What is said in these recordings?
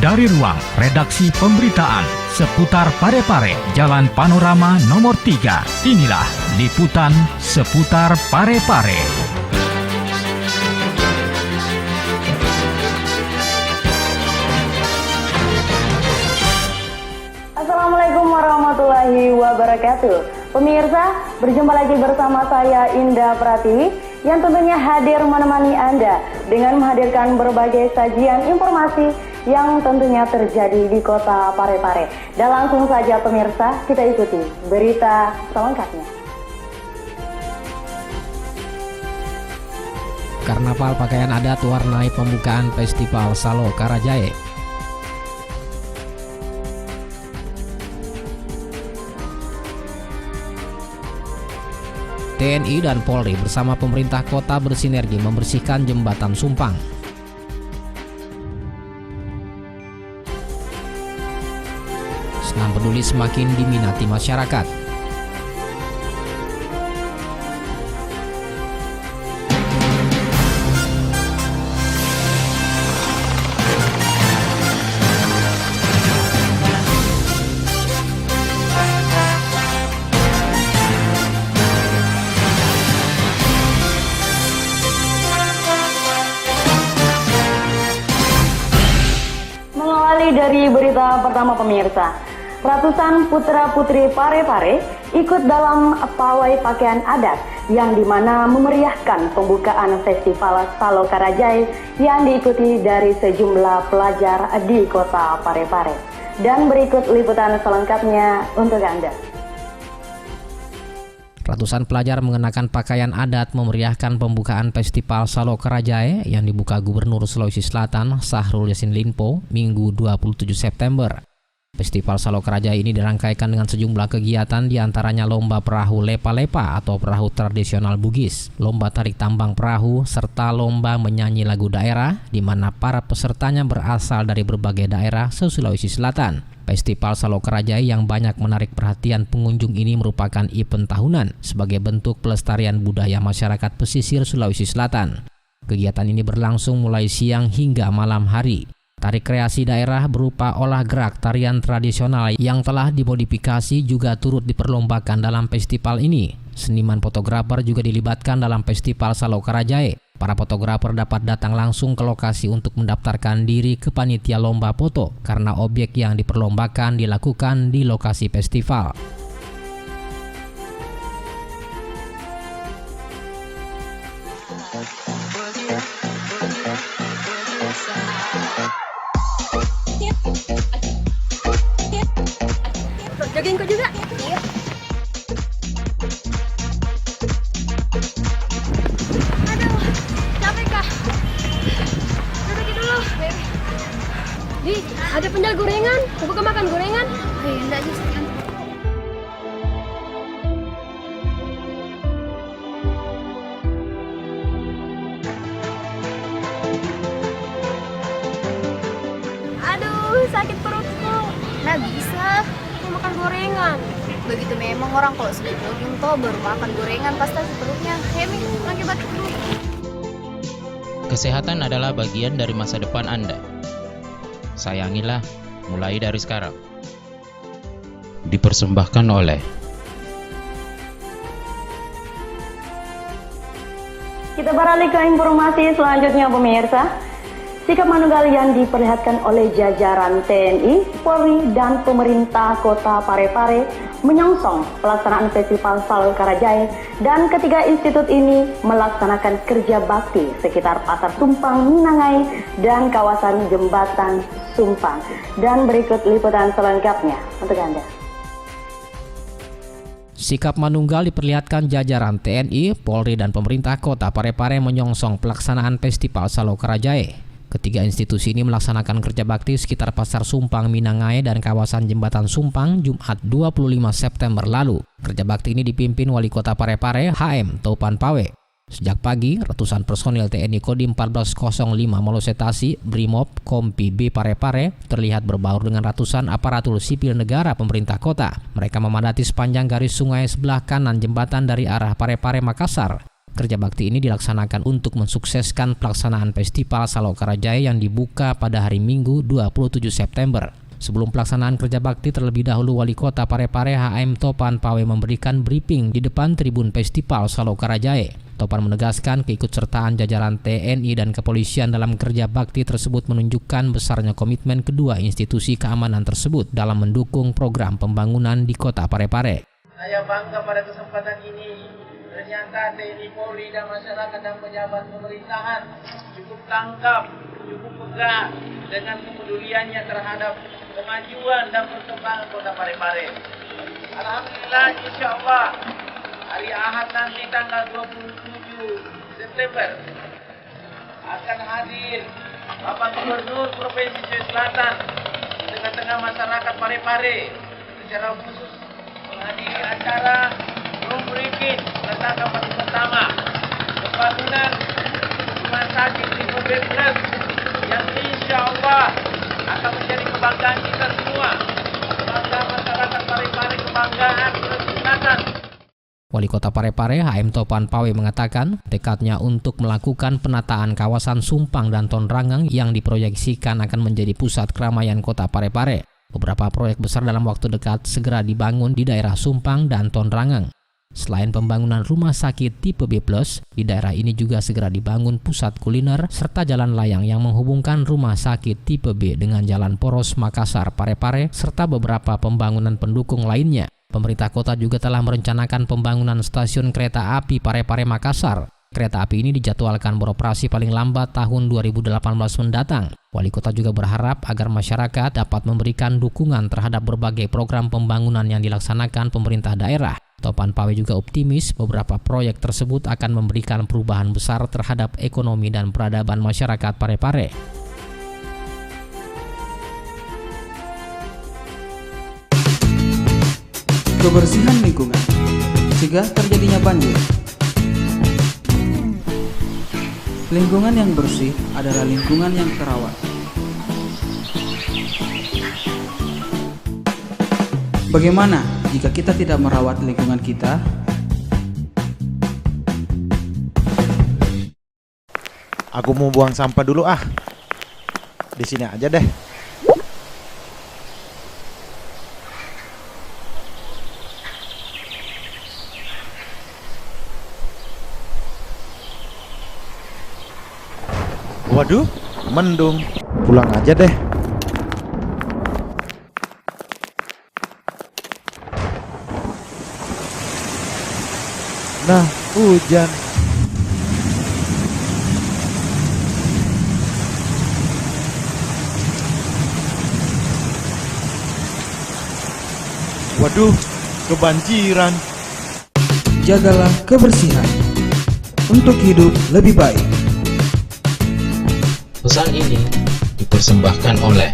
Dari ruang redaksi pemberitaan seputar Parepare, Jalan Panorama nomor 3, inilah liputan seputar Parepare. Assalamualaikum warahmatullahi wabarakatuh. Pemirsa, berjumpa lagi bersama saya Indah Pratiwi yang tentunya hadir menemani Anda dengan menghadirkan berbagai sajian informasi yang tentunya terjadi di kota Parepare. Dan langsung saja pemirsa, kita ikuti berita selengkapnya. Karnaval pakaian adat warnai pembukaan Festival Salo Karajae. TNI dan Polri bersama pemerintah kota bersinergi membersihkan jembatan Sumpang. Senam peduli semakin diminati masyarakat. Mengawali dari berita pertama pemirsa, ratusan putra-putri Parepare ikut dalam pawai pakaian adat yang dimana memeriahkan pembukaan Festival Salo Karajae yang diikuti dari sejumlah pelajar di kota Parepare. Dan berikut liputan selengkapnya untuk Anda. Ratusan pelajar mengenakan pakaian adat memeriahkan pembukaan Festival Salo Karajae yang dibuka Gubernur Sulawesi Selatan Syahrul Yassin Limpo Minggu 27 September. Festival Salo Karajae ini dirangkaikan dengan sejumlah kegiatan diantaranya lomba perahu lepa-lepa atau perahu tradisional Bugis, lomba tarik tambang perahu, serta lomba menyanyi lagu daerah di mana para pesertanya berasal dari berbagai daerah se-Sulawesi Selatan. Festival Salo Karajae yang banyak menarik perhatian pengunjung ini merupakan event tahunan sebagai bentuk pelestarian budaya masyarakat pesisir Sulawesi Selatan. Kegiatan ini berlangsung mulai siang hingga malam hari. Tari kreasi daerah berupa olah gerak tarian tradisional yang telah dimodifikasi juga turut diperlombakan dalam festival ini. Seniman fotografer juga dilibatkan dalam Festival Salo Karajae. Para fotografer dapat datang langsung ke lokasi untuk mendaftarkan diri ke panitia lomba foto karena objek yang diperlombakan dilakukan di lokasi festival. Jogging kok juga? Iya. Aduh, capek kah? Duduk dulu. Di, ada penjual gorengan. Coba ke makan gorengan. Oh iya, enggak sih. Aduh, sakit perutku. Nggak bisa. Makan gorengan. Begitu memang orang kalau sudah jogging toh baru makan gorengan pasti perutnya. Hemi, lagi batuk dulu. Kesehatan adalah bagian dari masa depan Anda. Sayangilah mulai dari sekarang. Dipersembahkan oleh Kita beralih ke informasi selanjutnya pemirsa. Sikap manunggal yang diperlihatkan oleh jajaran TNI, Polri, dan pemerintah kota Parepare menyongsong pelaksanaan Festival Salo Karajae dan ketiga institut ini melaksanakan kerja bakti sekitar Pasar Sumpang, Minangai, dan kawasan Jembatan Sumpang. Dan berikut liputan selengkapnya untuk Anda. Sikap manunggal diperlihatkan jajaran TNI, Polri, dan pemerintah kota Parepare menyongsong pelaksanaan Festival Salo Karajae. Ketiga institusi ini melaksanakan kerja bakti sekitar Pasar Sumpang, Minangai, dan kawasan Jembatan Sumpang Jumat 25 September lalu. Kerja bakti ini dipimpin Wali Kota Parepare, HM Taupan Pawe. Sejak pagi, ratusan personil TNI Kodim 1405 Molosetasi, Brimob, Kompi B Parepare terlihat berbaur dengan ratusan aparatur sipil negara pemerintah kota. Mereka memadati sepanjang garis sungai sebelah kanan jembatan dari arah Parepare Makassar. Kerja bakti ini dilaksanakan untuk mensukseskan pelaksanaan Festival Salokarajaya yang dibuka pada hari Minggu 27 September. Sebelum pelaksanaan kerja bakti, terlebih dahulu Wali Kota Parepare HM Topan Pawe memberikan briefing di depan tribun Festival Salokarajaya. Topan menegaskan keikutsertaan jajaran TNI dan kepolisian dalam kerja bakti tersebut menunjukkan besarnya komitmen kedua institusi keamanan tersebut dalam mendukung program pembangunan di Kota Parepare. Saya bangga pada kesempatan ini. Ternyata TNI Polri dan masyarakat dan pejabat pemerintahan cukup tangkap, cukup peka dengan kepeduliannya terhadap kemajuan dan perkembangan Kota Parepare. Alhamdulillah, insya Allah hari Ahad nanti tanggal 27 September akan hadir Bapak Gubernur Provinsi Sulawesi Selatan di tengah-tengah masyarakat Parepare secara khusus menghadiri acara room briefing tentang fase pertama pembangunan rumah sakit tipe B+ yang insya Allah akan menjadi kebanggaan kita semua, kebanggaan masyarakat Parepare, kebanggaan Sulawesi Selatan. Wali Kota Parepare HM Topan Pawe mengatakan tekadnya untuk melakukan penataan kawasan Sumpang dan Tonrangang yang diproyeksikan akan menjadi pusat keramaian Kota Parepare. Beberapa proyek besar dalam waktu dekat segera dibangun di daerah Sumpang dan Tonrangang. Selain pembangunan rumah sakit tipe B+, di daerah ini juga segera dibangun pusat kuliner serta jalan layang yang menghubungkan rumah sakit tipe B dengan Jalan Poros Makassar Parepare serta beberapa pembangunan pendukung lainnya. Pemerintah kota juga telah merencanakan pembangunan stasiun kereta api Parepare Makassar. Kereta api ini dijadwalkan beroperasi paling lambat tahun 2018 mendatang. Wali kota juga berharap agar masyarakat dapat memberikan dukungan terhadap berbagai program pembangunan yang dilaksanakan pemerintah daerah. Topan Pawe juga optimis beberapa proyek tersebut akan memberikan perubahan besar terhadap ekonomi dan peradaban masyarakat Parepare. Kebersihan lingkungan, cegah terjadinya banjir. Lingkungan yang bersih adalah lingkungan yang terawat. Bagaimana jika kita tidak merawat lingkungan kita? Aku mau buang sampah dulu ah. Di sini aja deh. Waduh, mendung. Pulang aja deh. Nah, hujan. Waduh, kebanjiran. Jagalah kebersihan untuk hidup lebih baik. Pesan ini dipersembahkan oleh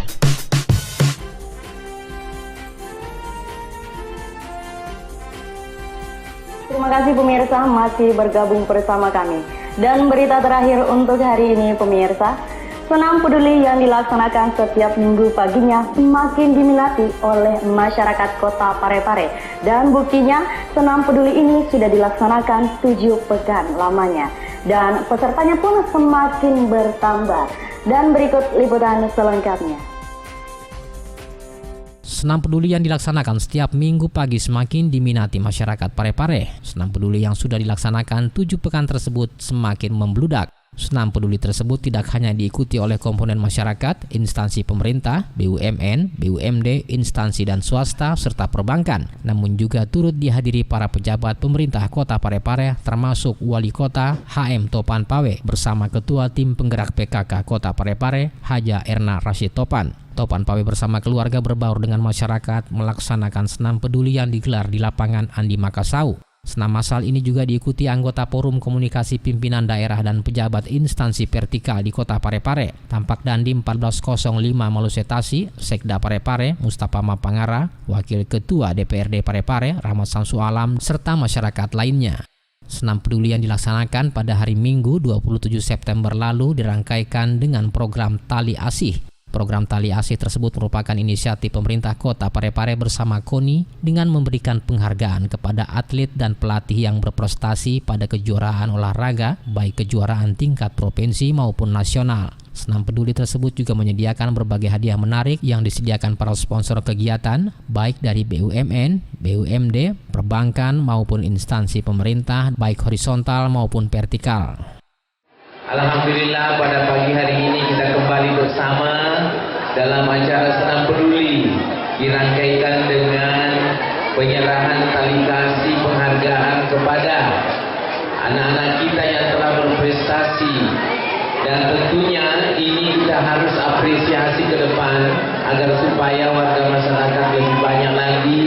Terima kasih pemirsa masih bergabung bersama kami. Dan berita terakhir untuk hari ini pemirsa, senam peduli yang dilaksanakan setiap minggu paginya semakin diminati oleh masyarakat Kota Parepare. Dan buktinya senam peduli ini sudah dilaksanakan 7 pekan lamanya. Dan pesertanya pun semakin bertambah. Dan berikut liputan selengkapnya. Senam peduli yang dilaksanakan setiap minggu pagi semakin diminati masyarakat Parepare. Senam peduli yang sudah dilaksanakan 7 pekan tersebut semakin membludak. Senam peduli tersebut tidak hanya diikuti oleh komponen masyarakat, instansi pemerintah, BUMN, BUMD, instansi dan swasta, serta perbankan, namun juga turut dihadiri para pejabat pemerintah Kota Parepare termasuk Wali Kota HM Topan Pawe bersama Ketua Tim Penggerak PKK Kota Parepare, Haja Erna Rashid Topan. Topan Pawe bersama keluarga berbaur dengan masyarakat melaksanakan senam peduli yang digelar di lapangan Andi Makassau. Senam massal ini juga diikuti anggota Forum Komunikasi Pimpinan Daerah dan pejabat instansi vertikal di Kota Parepare, Tampak Dandim 1405 Malusetasi, Sekda Parepare, Mustafa Mapangara, Wakil Ketua DPRD Parepare, Rahmat Samsu Alam, serta masyarakat lainnya. Senam peduli yang dilaksanakan pada hari Minggu 27 September lalu dirangkaikan dengan program Tali Asih. Program Tali Asih tersebut merupakan inisiatif pemerintah Kota Parepare bersama KONI dengan memberikan penghargaan kepada atlet dan pelatih yang berprestasi pada kejuaraan olahraga, baik kejuaraan tingkat provinsi maupun nasional. Senam peduli tersebut juga menyediakan berbagai hadiah menarik yang disediakan para sponsor kegiatan, baik dari BUMN, BUMD, perbankan maupun instansi pemerintah, baik horizontal maupun vertikal. Alhamdulillah pada pagi hari ini kita kembali bersama dalam acara Senam Peduli dirangkaikan dengan penyerahan tali kasih penghargaan kepada anak-anak kita yang telah berprestasi, dan tentunya ini kita harus apresiasi ke depan agar supaya warga masyarakat lebih banyak lagi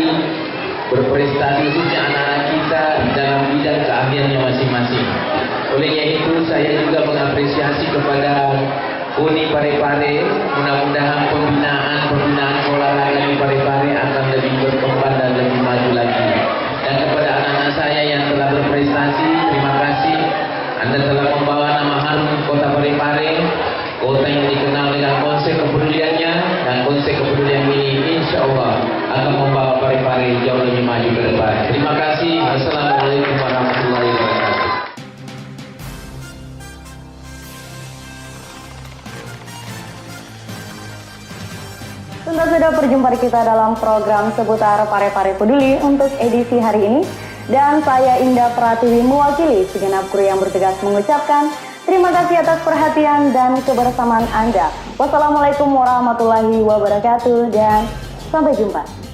berprestasi, khususnya anak-anak kita dalam bidang keahliannya masing-masing. Olehnya itu saya juga mengapresiasi kepada KONI Parepare, mudah-mudahan pembinaan olahraga di Parepare akan lebih berkembang dan lebih maju lagi. Dan kepada anak-anak saya yang telah berprestasi, terima kasih. Anda telah membawa nama harum Kota Parepare, kota yang dikenal dengan konsep kepeduliannya, dan konsep kepedulian ini insya Allah akan membawa Parepare jauh lebih maju ke depan. Terima kasih. Assalamualaikum warahmatullahi wabarakatuh. Tuntas sudah perjumpaan kita dalam program seputar Parepare Peduli untuk edisi hari ini. Dan saya Indah Pratiwi mewakili segenap kru yang bertugas mengucapkan terima kasih atas perhatian dan kebersamaan Anda. Wassalamualaikum warahmatullahi wabarakatuh dan sampai jumpa.